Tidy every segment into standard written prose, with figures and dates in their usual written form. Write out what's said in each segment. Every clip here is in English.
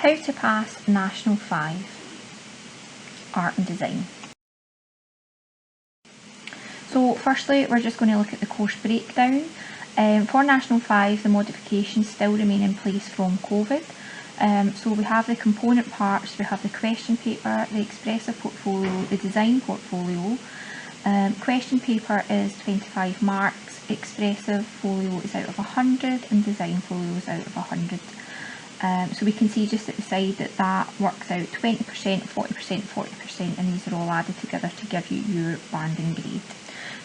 How to pass National 5 Art and Design. So firstly, we're just going to look at the course breakdown. For National 5, the modifications still remain in place from COVID. So we have the component parts, we have the question paper, the expressive portfolio, the design portfolio. Question paper is 25 marks, expressive folio is out of 100 and design folio is out of 100. So we can see just at the side that works out 20%, 40%, 40%, and these are all added together to give you your banding grade.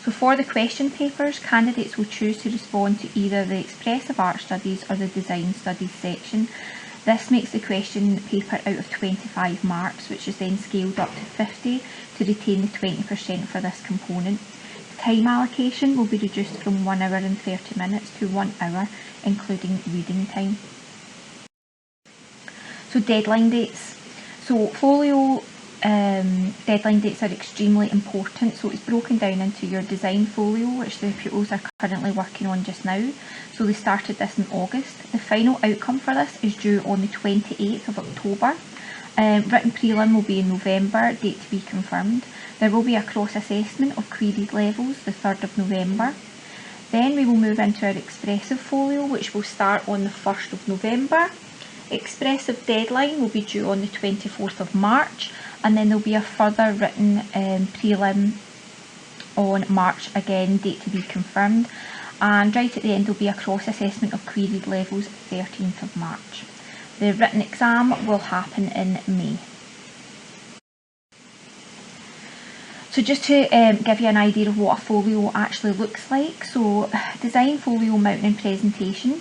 So for the question papers, candidates will choose to respond to either the expressive art studies or the design studies section. This makes the question paper out of 25 marks, which is then scaled up to 50 to retain the 20% for this component. The time allocation will be reduced from 1 hour and 30 minutes to 1 hour, including reading time. So deadline dates. So folio deadline dates are extremely important, so it's broken down into your design folio, which the pupils are currently working on just now. So they started this in August. The final outcome for this is due on the 28th of October. Written prelim will be in November, date to be confirmed. There will be a cross assessment of queried levels the 3rd of November. Then we will move into our expressive folio, which will start on the 1st of November. Expressive deadline will be due on the 24th of March, and then there'll be a further written prelim on March again, date to be confirmed, and right at the end there'll be a cross assessment of queried levels 13th of March. The written exam will happen in May. So just to give you an idea of what a folio actually looks like, so design folio mounting and presentation.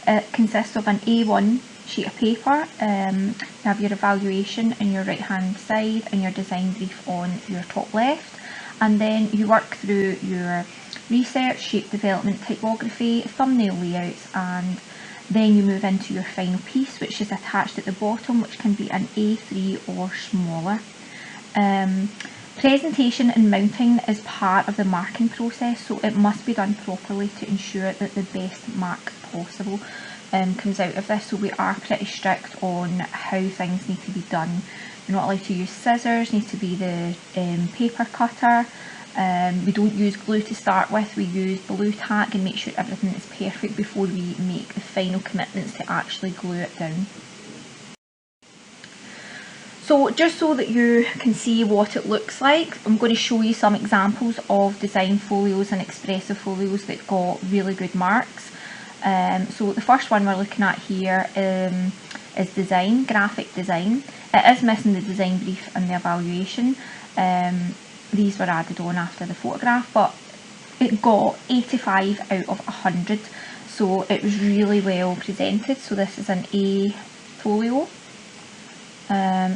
It consists of an A1 sheet of paper. You have your evaluation on your right hand side and your design brief on your top left, and then you work through your research, shape development, typography, thumbnail layouts, and then you move into your final piece, which is attached at the bottom, which can be an A3 or smaller. Presentation and mounting is part of the marking process, so it must be done properly to ensure that the best mark possible comes out of this. So we are pretty strict on how things need to be done. You're not allowed to use scissors, needs to be the paper cutter. We don't use glue to start with, we use blue tack and make sure everything is perfect before we make the final commitments to actually glue it down. So just so that you can see what it looks like, I'm going to show you some examples of design folios and expressive folios that got really good marks. So the first one we're looking at here is design, graphic design. It is missing the design brief and the evaluation. These were added on after the photograph, but it got 85 out of 100, so it was really well presented. So this is an A folio.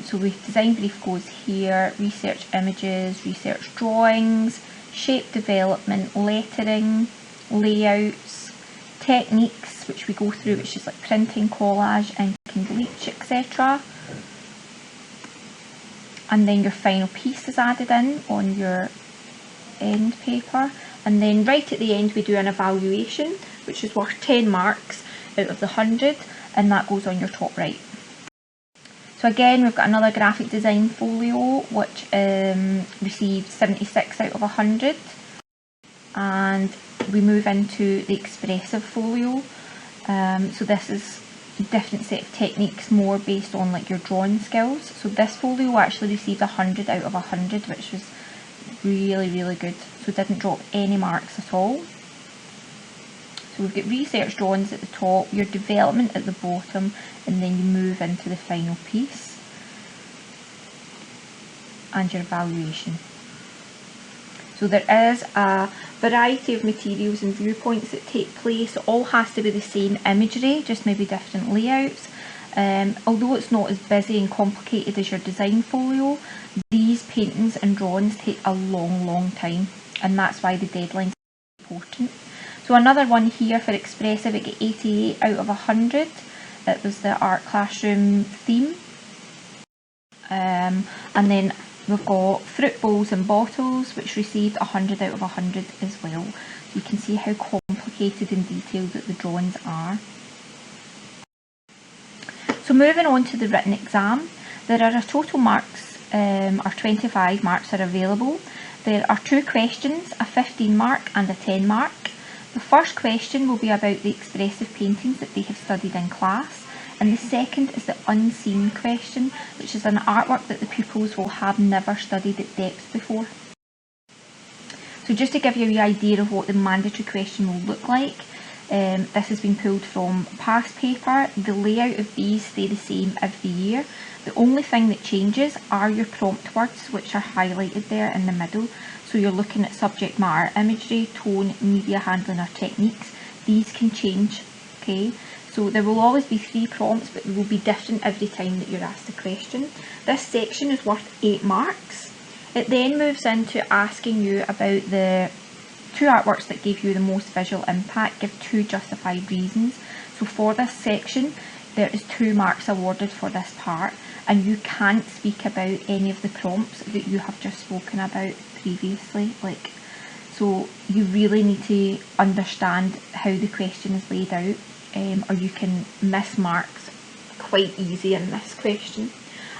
So the design brief goes here, research images, research drawings, shape development, lettering, layouts, techniques which we go through, which is like printing, collage, ink and bleach, etc. And then your final piece is added in on your end paper, and then right at the end we do an evaluation which is worth 10 marks out of the 100, and that goes on your top right. So again, we've got another graphic design folio which received 76 out of 100, and we move into the expressive folio. So this is a different set of techniques, more based on like your drawing skills. So this folio actually received 100 out of 100, which was really good, so didn't drop any marks at all. So we've got research drawings at the top, your development at the bottom, and then you move into the final piece and your evaluation. So there is a variety of materials and viewpoints that take place. It all has to be the same imagery, just maybe different layouts. Although it's not as busy and complicated as your design folio, these paintings and drawings take a long time, and that's why the deadline is important. So another one here for expressive, it got 88 out of 100. It was the art classroom theme. And then we've got fruit bowls and bottles, which received 100 out of 100 as well. You can see how complicated and detailed that the drawings are. So moving on to the written exam, there are a total marks, or 25 marks are available. There are 2 questions, a 15 mark and a 10 mark. The first question will be about the expressive paintings that they have studied in class, and the second is the unseen question, which is an artwork that the pupils will have never studied at depth before. So just to give you an idea of what the mandatory question will look like, this has been pulled from past paper. The layout of these stay the same every year. The only thing that changes are your prompt words, which are highlighted there in the middle. So you're looking at subject matter, imagery, tone, media handling or techniques. These can change, okay? So there will always be 3 prompts, but they will be different every time that you're asked a question. This section is worth 8 marks. It then moves into asking you about the 2 artworks that gave you the most visual impact, give 2 justified reasons. So for this section, there is 2 marks awarded for this part, and you can't speak about any of the prompts that you have just spoken about previously. So you really need to understand how the question is laid out, or you can miss marks quite easy in this question.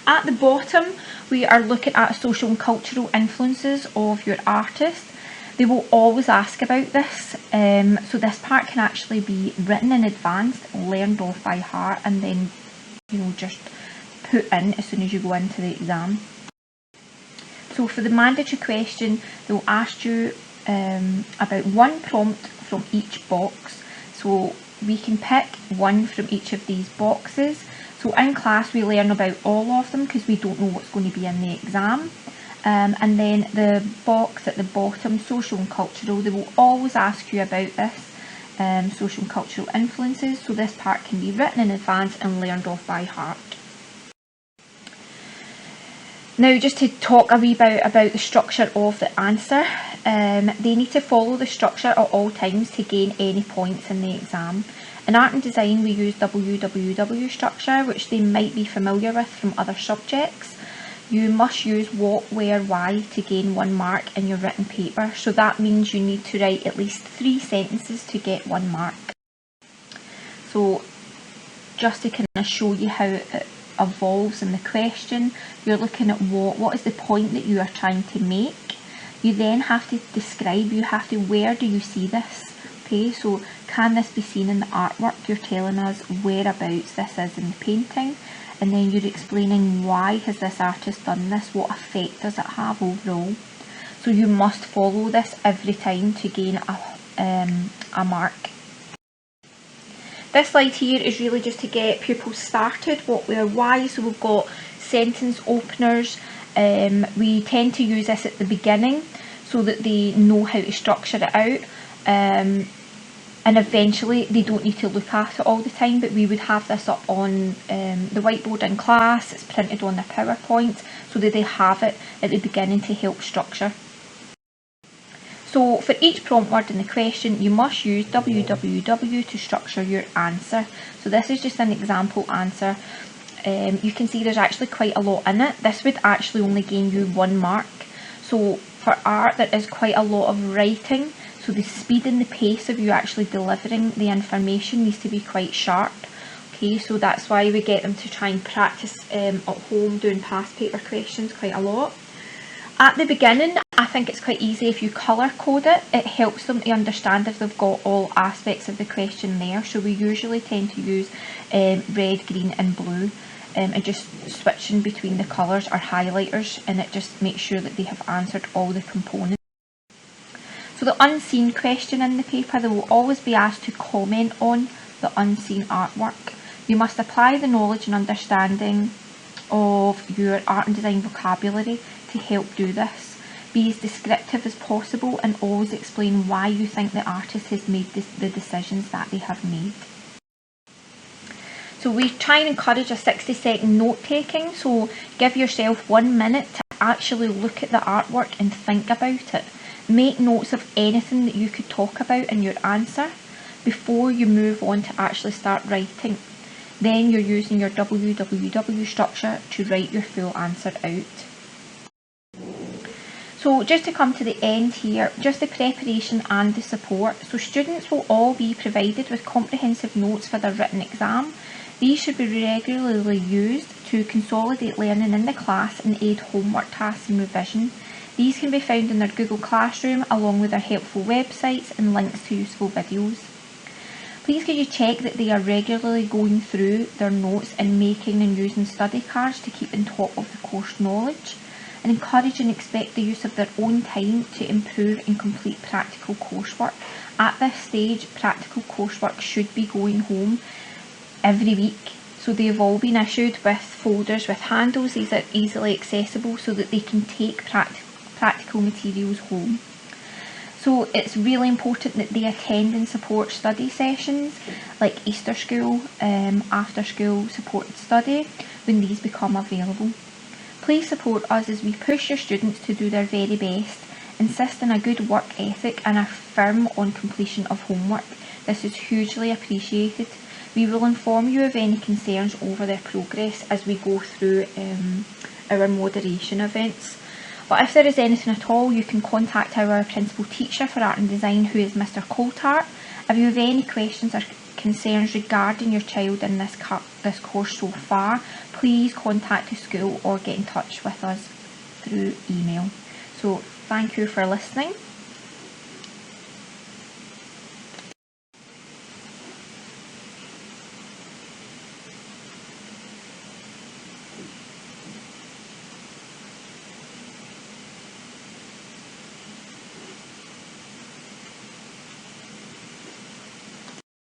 At the bottom, we are looking at social and cultural influences of your artist. They will always ask about this, so this part can actually be written in advance, learned off by heart, and then just put in as soon as you go into the exam. So for the mandatory question, they will ask you about 1 prompt from each box. So we can pick 1 from each of these boxes. So in class we learn about all of them because we don't know what's going to be in the exam. And then the box at the bottom, social and cultural, they will always ask you about this, social and cultural influences. So this part can be written in advance and learned off by heart. Now just to talk a wee bit about the structure of the answer, they need to follow the structure at all times to gain any points in the exam. In art and design we use WWW structure, which they might be familiar with from other subjects. You must use what, where, why to gain 1 mark in your written paper. So that means you need to write at least 3 sentences to get 1 mark. So just to kind of show you how it evolves in the question, you're looking at what is the point that you are trying to make. You then have to describe, where do you see this? Okay, so can this be seen in the artwork? You're telling us whereabouts this is in the painting, and then you're explaining why has this artist done this, what effect does it have overall. So you must follow this every time to gain a mark. This slide here is really just to get pupils started, what, where, why. So we've got sentence openers. We tend to use this at the beginning so that they know how to structure it out. And eventually they don't need to look at it all the time, but we would have this up on the whiteboard in class. It's printed on their PowerPoint so that they have it at the beginning to help structure. So for each prompt word in the question, you must use WWW to structure your answer. So this is just an example answer. You can see there's actually quite a lot in it. This would actually only gain you 1 mark. So for art there is quite a lot of writing. So the speed and the pace of you actually delivering the information needs to be quite sharp. Okay, so that's why we get them to try and practice at home doing past paper questions quite a lot. At the beginning, I think it's quite easy if you colour code it. It helps them to understand if they've got all aspects of the question there. So we usually tend to use red, green and blue, and just switching between the colours or highlighters, and it just makes sure that they have answered all the components. So the unseen question in the paper, they will always be asked to comment on the unseen artwork. You must apply the knowledge and understanding of your art and design vocabulary to help do this. Be as descriptive as possible and always explain why you think the artist has made the decisions that they have made. So we try and encourage a 60-second note taking, so give yourself 1 minute to actually look at the artwork and think about it. Make notes of anything that you could talk about in your answer before you move on to actually start writing. Then you're using your WWW structure to write your full answer out. So just to come to the end here, just the preparation and the support. So students will all be provided with comprehensive notes for their written exam. These should be regularly used to consolidate learning in the class and aid homework tasks and revision. These can be found in their Google Classroom along with their helpful websites and links to useful videos. Please could you check that they are regularly going through their notes and making and using study cards to keep on top of the course knowledge, and encourage and expect the use of their own time to improve and complete practical coursework. At this stage, practical coursework should be going home every week. So they've all been issued with folders with handles. These are easily accessible so that they can take practical materials home. So it's really important that they attend and support study sessions like Easter School, after school supported study when these become available. Please support us as we push your students to do their very best, insist on a good work ethic and are firm on completion of homework. This is hugely appreciated. We will inform you of any concerns over their progress as we go through our moderation events. But if there is anything at all, you can contact our Principal Teacher for Art and Design, who is Mr. Coulthart. If you have any questions or concerns regarding your child in this course so far, please contact the school or get in touch with us through email. So thank you for listening.